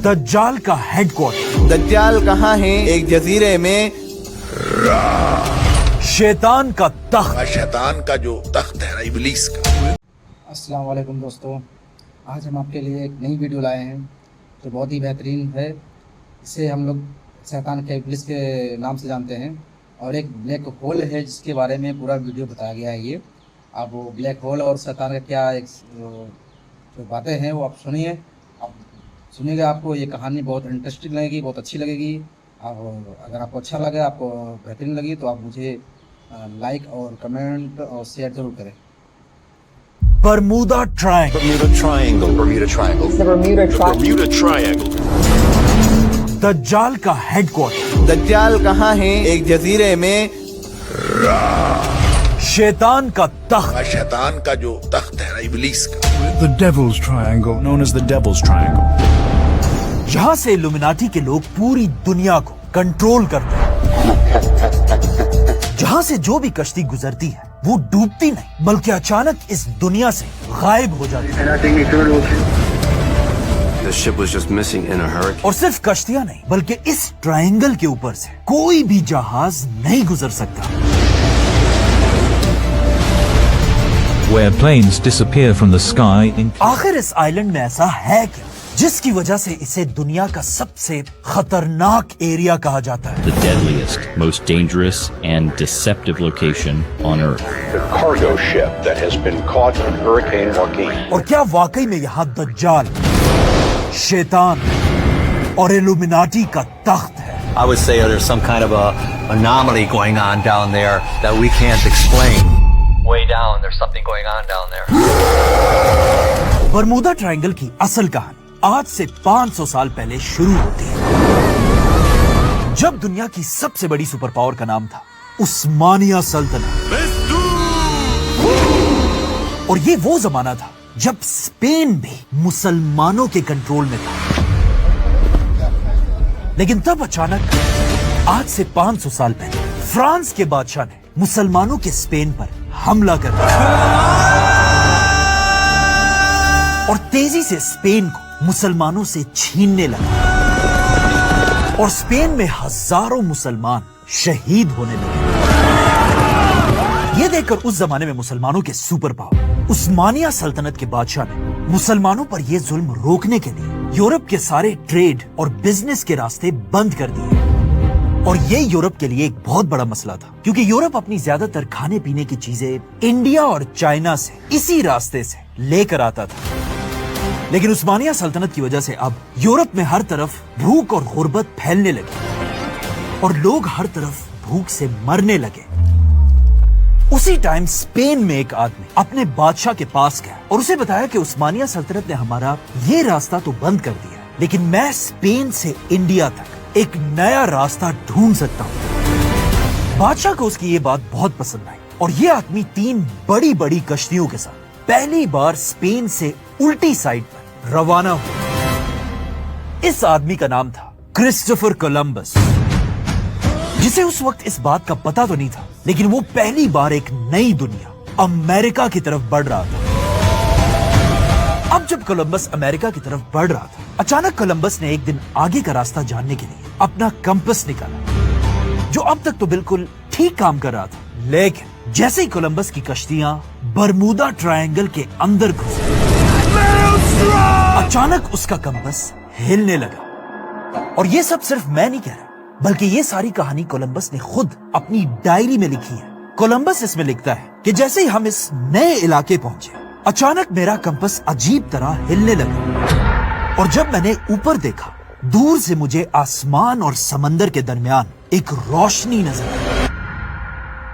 दज्जाल का हेडक्वार्टर। दज्जाल कहाँ है? एक जजीरे में। शैतान का तख्त। शैतान का जो तख्त है ना, इब्लीस का। अस्सलाम वालेकुम दोस्तों, आज हम आपके लिए एक नई वीडियो लाए हैं जो बहुत ही बेहतरीन है। इसे हम लोग शैतान के इब्लीस के नाम से जानते हैं और एक ब्लैक होल है जिसके बारे में पूरा वीडियो बताया गया है। ये अब वो ब्लैक होल और शैतान का क्या एक जो बातें हैं वो आप सुनिए। आप सुनिएगा, आपको ये कहानी बहुत इंटरेस्टिंग लगेगी, बहुत अच्छी लगेगी। अगर आपको अच्छा लगे, आपको बेहतरीन लगी तो आप मुझे लाइक और कमेंट और शेयर ज़रूर करें। Bermuda triangle. Bermuda Triangle. Bermuda Triangle. The Bermuda Triangle. Bermuda Triangle. दज्जाल का हेडक्वार्टर। दज्जाल कहाँ है? एक जजीरे में। शैतान का तख्त। शैतान का जो तख्त है ना, इब्लीस का। The Devil's Triangle, known as the Devil's Triangle. जहां से इल्यूमिनाटी के लोग पूरी दुनिया को कंट्रोल करते हैं। जहां से जो भी कश्ती गुजरती है वो डूबती नहीं बल्कि अचानक इस दुनिया से गायब हो जाती है। The ship was just missing in a hurricane. और सिर्फ कश्तियां नहीं बल्कि इस ट्रायंगल के ऊपर से कोई भी जहाज नहीं गुजर सकता। Where planes disappear from the sky in आखिर इस आइलैंड में ऐसा है क्या जिसकी वजह से इसे दुनिया का सबसे खतरनाक एरिया कहा जाता है? The deadliest, most dangerous and deceptive location on Earth. The cargo ship that has been caught in Hurricane Joaquin. और क्या वाकई में यहाँ दज्जाल, शैतान और इल्यूमिनाटी का तख्त है? I would say there's some kind of a anomaly going on down there that we can't explain. Way down, there's something going on down there. Bermuda triangle की असल कहानी आज से 500 साल पहले शुरू होती है, जब दुनिया की सबसे बड़ी सुपर पावर का नाम था उस्मानिया सल्तनत। और ये वो जमाना था जब स्पेन भी मुसलमानों के कंट्रोल में था। लेकिन तब अचानक आज से 500 साल पहले फ्रांस के बादशाह ने मुसलमानों के स्पेन पर हमला कर दिया और तेजी से स्पेन को मुसलमानों से छीनने लगा और स्पेन में हजारों मुसलमान शहीद होने लगे। ये देखकर उस जमाने में मुसलमानों के सुपर पावर उस्मानिया सल्तनत के बादशाह ने मुसलमानों पर यह जुल्म रोकने के लिए यूरोप के सारे ट्रेड और बिजनेस के रास्ते बंद कर दिए। और ये यूरोप के लिए एक बहुत बड़ा मसला था क्योंकि यूरोप अपनी ज्यादातर खाने पीने की चीजें इंडिया और चाइना से इसी रास्ते से लेकर आता था। लेकिन उस्मानिया सल्तनत की वजह से अब यूरोप में हर तरफ भूख और गुर्बत फैलने लगी और लोग हर तरफ भूख से मरने लगे। उसी टाइम स्पेन में एक आदमी अपने बादशाह के पास गया और उसे बताया कि उस्मानिया सल्तनत ने हमारा ये रास्ता तो बंद कर दिया, लेकिन मैं स्पेन से इंडिया तक एक नया रास्ता ढूंढ सकता हूँ। बादशाह को उसकी ये बात बहुत पसंद आई और ये आदमी 3 बड़ी बड़ी कश्तियों के साथ पहली बार स्पेन से उल्टी साइड पर रवाना हुआ। इस आदमी का नाम था क्रिस्टोफर कोलंबस, जिसे उस वक्त इस बात का पता तो नहीं था, लेकिन वो पहली बार एक नई दुनिया अमेरिका की तरफ बढ़ रहा था। अब जब कोलंबस अमेरिका की तरफ बढ़ रहा था, अचानक कोलंबस ने एक दिन आगे का रास्ता जानने के लिए अपना कंपास निकाला, जो अब तक तो बिल्कुल ठीक काम कर रहा था। लेकिन जैसे ही कोलंबस की कश्तियां बरमूदा ट्रायंगल के अंदर घुसी, अचानक उसका कंपास हिलने लगा। और ये सब सिर्फ मैं नहीं कह रहा, बल्कि ये सारी कहानी कोलंबस ने खुद अपनी डायरी में लिखी है। कोलंबस इसमें लिखता है कि जैसे ही हम इस नए इलाके पहुंचे, अचानक मेरा कंपास अजीब तरह हिलने लगा और जब मैंने ऊपर देखा, दूर से मुझे आसमान और समंदर के दरमियान एक रोशनी नजर आई।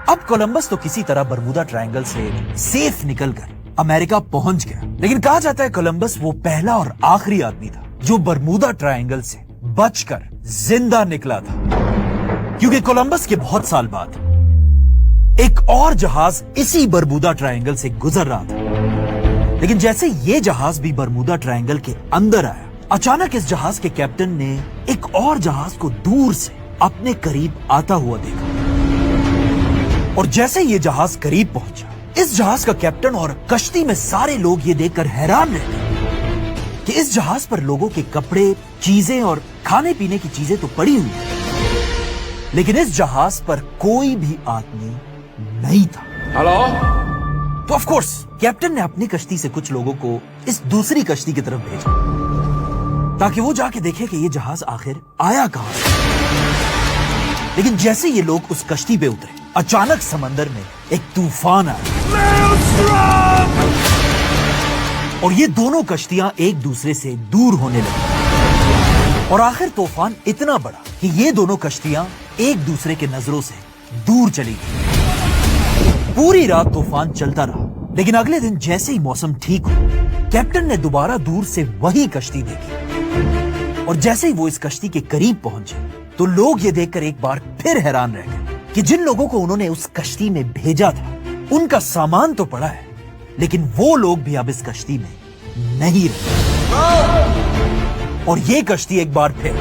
अब कोलंबस तो किसी तरह बरमूदा ट्रायंगल से सेफ निकलकर अमेरिका पहुंच गया, लेकिन कहा जाता है कोलंबस वो पहला और आखिरी आदमी था जो बरमूदा ट्रायंगल से बचकर जिंदा निकला था, क्योंकि कोलंबस के बहुत साल बाद एक और जहाज इसी बरमूदा ट्रायंगल से गुजर रहा था। लेकिन जैसे ये जहाज भी बरमूदा ट्रायंगल के अंदर आया, अचानक इस जहाज के कैप्टन ने एक और जहाज को दूर से अपने करीब आता हुआ देखा और जैसे ये जहाज करीब पहुंचा, इस जहाज का कैप्टन और कश्ती में सारे लोग ये देखकर हैरान रह गए کہ اس جہاز پر لوگوں کے کپڑے, چیزیں اور کھانے پینے کی چیزیں تو پڑی ہوئی ہیں, لیکن اس جہاز پر کوئی بھی آدمی نہیں تھا. تو آف کورس کیپٹن نے اپنی کشتی سے کچھ لوگوں کو اس دوسری کشتی کی طرف بھیجا تاکہ وہ جا کے دیکھے کہ یہ جہاز آخر آیا کہاں سے. لیکن جیسے یہ لوگ اس کشتی پہ اترے, اچانک سمندر میں ایک طوفان آیا اور یہ دونوں کشتیاں ایک دوسرے سے دور ہونے لگی, اور آخر طوفان اتنا بڑا کہ یہ دونوں کشتیاں ایک دوسرے کے نظروں سے دور چلی گئی. پوری رات طوفان چلتا رہا, لیکن اگلے دن جیسے ہی موسم ٹھیک ہو, کیپٹن نے دوبارہ دور سے وہی کشتی دیکھی, اور جیسے ہی وہ اس کشتی کے قریب پہنچے تو لوگ یہ دیکھ کر ایک بار پھر حیران رہ گئے کہ جن لوگوں کو انہوں نے اس کشتی میں بھیجا تھا ان کا سامان تو پڑا ہے, لیکن وہ لوگ بھی اب اس کشتی میں نہیں رہے, اور یہ کشتی ایک بار پھر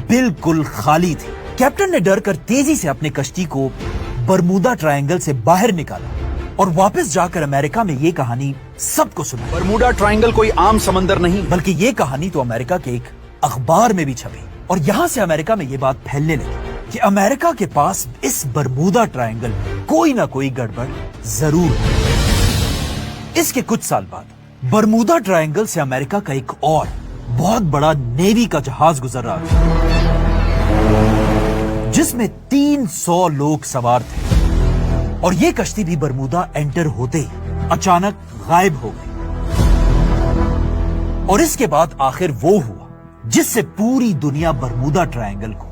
بالکل خالی تھی. کیپٹن نے ڈر کر تیزی سے اپنے کشتی کو برمودا ٹرائنگل سے باہر نکالا اور واپس جا کر امریکہ میں یہ کہانی سب کو سنائی. برمودا ٹرائنگل کوئی عام سمندر نہیں, بلکہ یہ کہانی تو امریکہ کے ایک اخبار میں بھی چھپی, اور یہاں سے امریکہ میں یہ بات پھیلنے لگی کہ امریکہ کے پاس اس برمودا ٹرائنگل میں کوئی نہ کوئی گڑبڑ ضرور ہے. اس کے کچھ سال بعد برمودا ٹرائنگل سے امریکہ کا ایک اور بہت بڑا نیوی کا جہاز گزر رہا تھا جس میں 300 لوگ سوار تھے, اور یہ کشتی بھی برمودا انٹر ہوتے ہی اچانک غائب ہو گئی. اور اس کے بعد آخر وہ ہوا جس سے پوری دنیا برمودا ٹرائنگل کو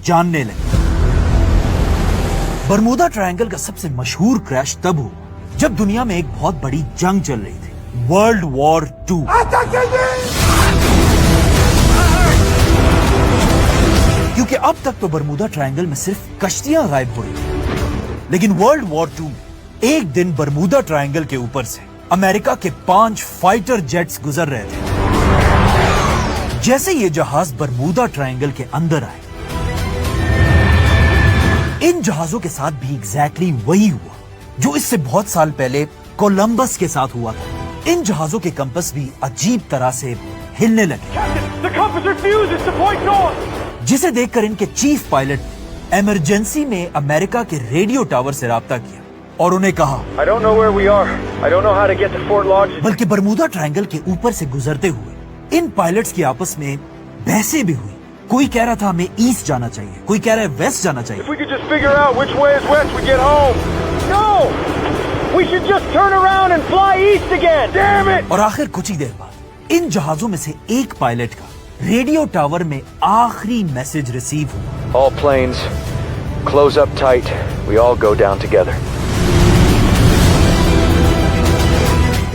جاننے لگی. برمودا ٹرائنگل کا سب سے مشہور کریش تب ہوا جب دنیا میں ایک بہت بڑی جنگ چل رہی تھی, ورلڈ وار 2. کیونکہ اب تک تو برمودا ٹرائنگل میں صرف کشتیاں غائب ہو رہی تھیں, لیکن ورلڈ وار 2 میں ایک دن برمودا ٹرائنگل کے اوپر سے امریکہ کے 5 فائٹر جیٹس گزر رہے تھے. جیسے یہ جہاز برمودا ٹرائنگل کے اندر آئے, ان جہازوں کے ساتھ بھی ایگزیکٹلی وہی ہوا جو اس سے بہت سال پہلے کولمبس کے ساتھ ہوا تھا. ان جہازوں کے کمپس بھی عجیب طرح سے ہلنے لگے, جسے دیکھ کر ان کے چیف پائلٹ نے ایمرجنسی میں امریکہ کے ریڈیو ٹاور سے رابطہ کیا اور انہیں کہا بلکہ برمودا ٹرائنگل کے اوپر سے گزرتے ہوئے ان پائلٹس کی آپس میں بحثیں بھی ہوئی. کوئی کہہ رہا تھا ہمیں ایسٹ جانا چاہیے, کوئی کہہ رہا ہے ویسٹ جانا چاہیے. اور آخر کچھ ہی دیر بعد ان جہازوں میں سے ایک پائلٹ کا ریڈیو ٹاور میں آخری میسج ریسیو ہوا. All planes, close up tight. We all go down together.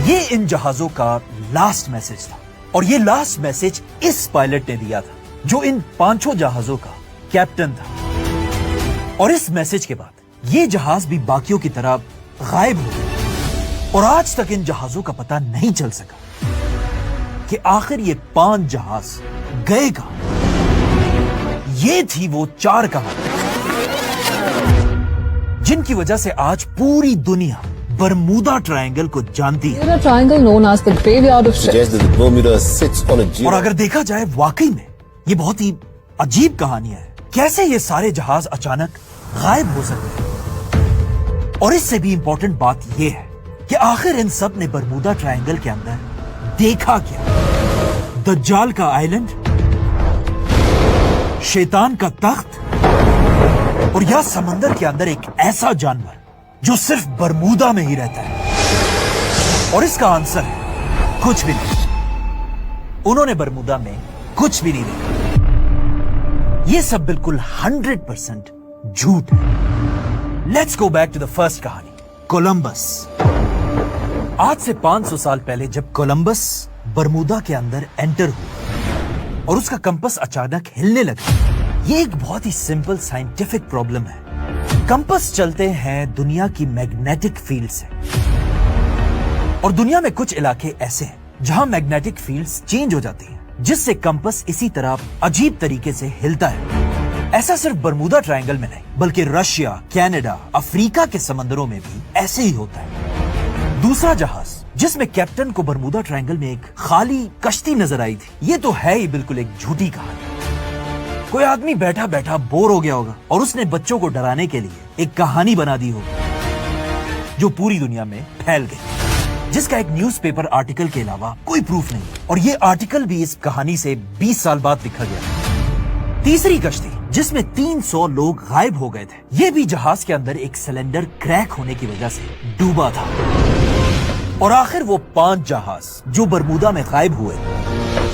یہ ان جہازوں کا لاسٹ میسج تھا, اور یہ لاسٹ میسج اس پائلٹ نے دیا تھا جو ان 5 جہازوں کا کیپٹن تھا. اور اس میسج کے بعد یہ جہاز بھی باقیوں کی طرح غائب ہو گئے, اور آج تک ان جہازوں کا پتہ نہیں چل سکا کہ آخر یہ 5 جہاز گئے کہاں. یہ تھی وہ 4 کہانی جن کی وجہ سے آج پوری دنیا برمودا ٹرائنگل کو جانتی ہے. اور اگر دیکھا جائے واقعی میں یہ بہت ہی عجیب کہانی ہے, کیسے یہ سارے جہاز اچانک غائب ہو سکتے ہیں. اور اس سے بھی امپورٹنٹ بات یہ ہے کہ آخر ان سب نے برمودا ٹرائنگل کے اندر دیکھا کیا. دجال کا آئلینڈ, شیطان کا تخت, اور یا سمندر کے اندر ایک ایسا جانور جو صرف برمودا میں ہی رہتا ہے. اور اس کا آنسر ہے کچھ بھی نہیں. انہوں نے برمودا میں کچھ بھی نہیں دیکھا. یہ سب بالکل 100% جھوٹ ہے. Let's go back to the first کہانی, کولمبس. آج سے 500 سال پہلے جب کولمبس برمودا کے اندر انٹر ہوا اور اس کا کمپس اچانک ہلنے لگا, یہ ایک بہت ہی سمپل سائنٹیفک پرابلم ہے. کمپس چلتے ہیں دنیا کی میگنیٹک فیلڈ سے, اور دنیا میں کچھ علاقے ایسے ہیں جہاں میگنیٹک فیلڈز چینج ہو جاتی ہیں جس سے کمپس اسی طرح عجیب طریقے سے ہلتا ہے. ایسا صرف برمودا ٹرائنگل میں نہیں بلکہ رشیا, کینیڈا, افریقہ کے سمندروں میں بھی ایسے ہی ہوتا ہے. دوسرا جہاز जिसमें कैप्टन को बरमूदा ट्रायंगल में एक खाली कश्ती नजर आई थी। ये तो है ही बिल्कुल एक झूठी कहानी। कोई आदमी बैठा बैठा बोर हो गया होगा और उसने बच्चों को डराने के लिए एक कहानी बना दी होगी जो पूरी दुनिया में फैल गई, जिसका एक न्यूज़पेपर आर्टिकल के अलावा कोई प्रूफ नहीं। और ये आर्टिकल भी इस कहानी से 20 साल बाद लिखा गया। तीसरी कश्ती जिसमें 300 लोग गायब हो गए थे, ये भी जहाज के अंदर एक सिलेंडर क्रैक होने की वजह से डूबा था। और आखिर वो 5 जहाज जो बरमूदा में गायब हुए,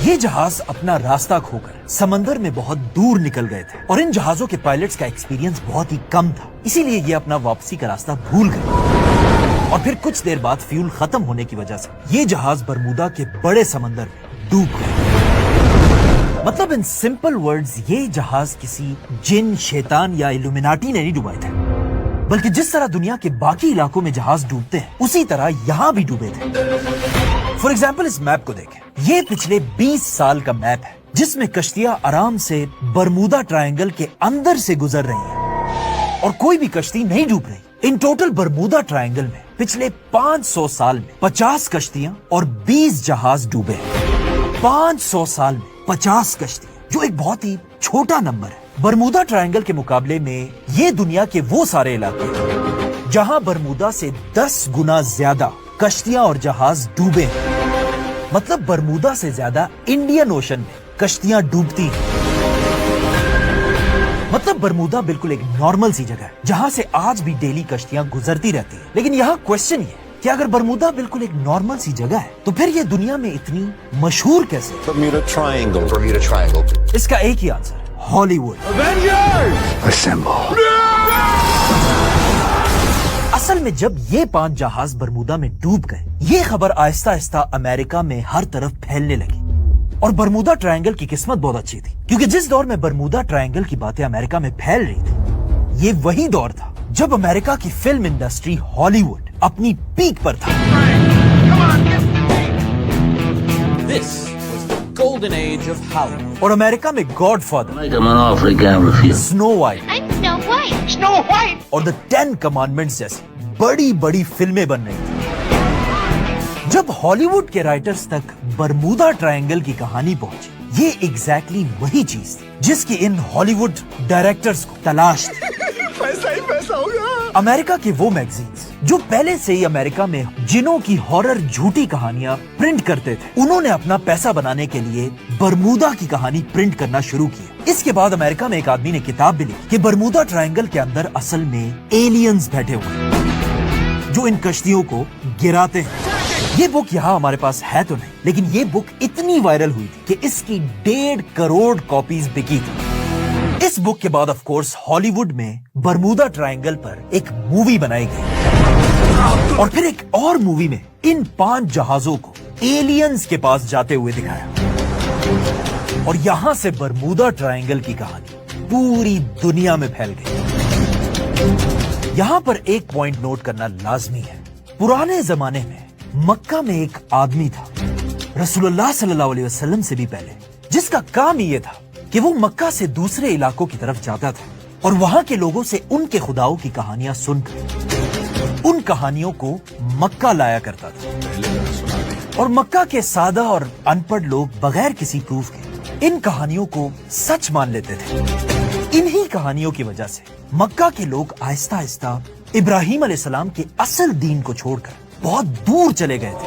ये जहाज अपना रास्ता खोकर समंदर में बहुत दूर निकल गए थे और इन जहाजों के पायलट्स का एक्सपीरियंस बहुत ही कम था, इसीलिए ये अपना वापसी का रास्ता भूल गए। और फिर कुछ देर बाद फ्यूल खत्म होने की वजह से ये जहाज बरमूदा के बड़े समंदर में डूब गए। मतलब इन सिंपल वर्ड्स, ये जहाज किसी जिन, शैतान या इल्यूमिनाटी ने नहीं डुबाए थे, बल्कि जिस तरह दुनिया के बाकी इलाकों में जहाज डूबते हैं उसी तरह यहाँ भी डूबे थे। फॉर एग्जाम्पल इस मैप को देखें, ये पिछले 20 साल का मैप है जिसमें कश्तियां आराम से बरमूदा ट्रायंगल के अंदर से गुजर रही हैं और कोई भी कश्ती नहीं डूब रही। इन टोटल बरमूदा ट्रायंगल में पिछले 500 साल में 50 कश्तियां और 20 जहाज डूबे हैं। 500 साल में 50 कश्ती, जो एक बहुत ही छोटा नंबर है। बरमूदा ट्रायंगल के मुकाबले में ये दुनिया के वो सारे इलाके हैं जहां बरमूदा से 10 गुना ज्यादा कश्तियां और जहाज डूबे हैं। मतलब बरमूदा से ज्यादा इंडियन ओशन में कश्तियां डूबती हैं। मतलब बरमूदा बिल्कुल एक नॉर्मल सी जगह है जहां से आज भी डेली कश्तियां गुजरती रहती हैं। लेकिन यहाँ क्वेश्चन ये कि अगर बरमूदा बिल्कुल एक नॉर्मल सी जगह है तो फिर ये दुनिया में इतनी मशहूर कैसे? Bermuda Triangle. Bermuda Triangle. इसका एक ही आंसर, हॉलीवुड। असल में जब ये 5 जहाज बरमूदा में डूब गए, ये खबर आहिस्ता आहिस्ता अमेरिका में हर तरफ फैलने लगी। और बरमूदा ट्रायंगल की किस्मत बहुत अच्छी थी, क्योंकि जिस दौर में बरमूदा ट्रायंगल की बातें अमेरिका में फैल रही थी, ये वही दौर था जब अमेरिका की फिल्म इंडस्ट्री हॉलीवुड अपनी पीक पर था। Golden Age of Hollywood. और अमेरिका में गॉडफादर, स्नो वाइट और द 10 कमांडमेंट्स जैसी बड़ी बड़ी फिल्में बन रही थी। जब हॉलीवुड के राइटर्स तक बरमूदा ट्रायंगल की कहानी पहुंची, ये एग्जैक्टली वही चीज थी जिसकी इन हॉलीवुड डायरेक्टर्स को तलाश थी। पैसा ही पैसा होगा। अमेरिका के वो मैगजीन्स जो पहले से ही अमेरिका में जिनों की हॉरर झूठी कहानियां प्रिंट करते थे, उन्होंने अपना पैसा बनाने के लिए बरमूदा की कहानी प्रिंट करना शुरू किया। इसके बाद अमेरिका में एक आदमी ने किताब भी लिखी कि बरमूदा ट्रायंगल के अंदर असल में एलियंस बैठे हुए हैं जो इन कश्तियों को गिराते हैं। ये बुक यहाँ हमारे पास है तो नहीं, लेकिन ये बुक इतनी वायरल हुई थी कि इसकी 1.5 करोड़ कॉपीज बिकी थी। इस बुक के बाद ऑफ कोर्स हॉलीवुड में बरमूदा ट्रायंगल पर एक मूवी बनाई गई और फिर एक और मूवी में इन 5 जहाजों को एलियंस के पास जाते हुए दिखाया और यहां से बरमूदा ट्रायंगल की कहानी पूरी दुनिया में फैल गई। यहां पर एक पॉइंट नोट करना लाजमी है। पुराने जमाने में मक्का में एक आदमी था, रसूलुल्लाह सल्लल्लाहु अलैहि वसल्लम से भी पहले, जिसका काम ये था कि वो मक्का से दूसरे इलाकों की तरफ जाता था और वहां के लोगों से उनके खुदाओं की कहानियां सुनकर उन कहानियों को मक्का लाया करता था। और मक्का के सादा और अनपढ़ लोग बगैर किसी प्रूफ के इन कहानियों को सच मान लेते थे। इन्हीं कहानियों की वजह से मक्का के लोग आहिस्ता आहिस्ता इब्राहिम अलैहिस्सलाम के असल दीन को छोड़कर बहुत दूर चले गए थे।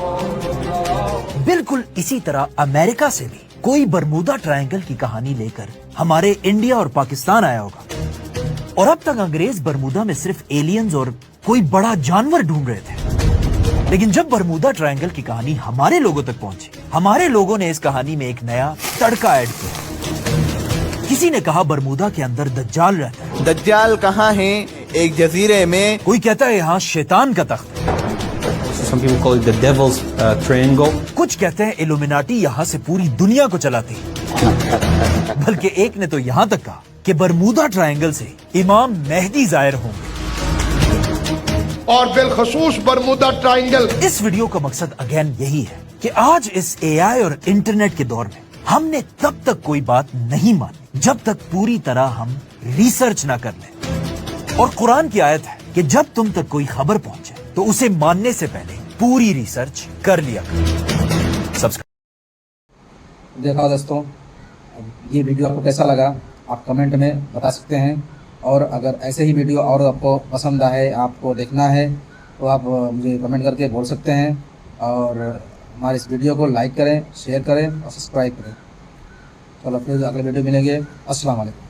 बिल्कुल इसी तरह अमेरिका से भी कोई बरमूदा ट्रायंगल की कहानी लेकर हमारे इंडिया और पाकिस्तान आया होगा। और अब तक अंग्रेज बरमूदा में सिर्फ एलियंस और कोई बड़ा जानवर ढूंढ रहे थे, लेकिन जब बरमूदा ट्रायंगल की कहानी हमारे लोगों तक पहुंची, हमारे लोगों ने इस कहानी में एक नया तड़का ऐड किया। किसी ने कहा बरमूदा के अंदर दज्जाल रहता है। दज्जाल कहाँ है? एक जजीरे में। कोई कहता है यहाँ शैतान का तख्त है। Some people call it the devil's triangle. कुछ कहते हैं इल्यूमिनाटी यहाँ से पूरी दुनिया को चलाती है। बल्कि एक ने तो यहाँ तक कहा कि बरमूदा ट्रायंगल से इमाम मेहदी जाहिर होंगे। और बिलखसूस बरमूदा ट्रायंगल। इस वीडियो का मकसद अगेन यही है कि आज इस एआई और इंटरनेट के दौर में हमने तब तक कोई बात नहीं मानी जब तक पूरी तरह हम रिसर्च ना कर लें। और कुरान की आयत है कि जब तुम तक कोई खबर पहुंचे तो उसे मानने से पहले पूरी रिसर्च कर लिया करो। सब्सक्राइब। देखा दोस्तों, ये वीडियो आपको कैसा लगा आप कमेंट में बता सकते हैं, और अगर ऐसे ही वीडियो और आपको पसंद आए, आपको देखना है, तो आप मुझे कमेंट करके बोल सकते हैं। और हमारे इस वीडियो को लाइक करें, शेयर करें और सब्सक्राइब करें। चलो फिर अगले वीडियो मिलेंगे। अस्सलाम वालेकुम।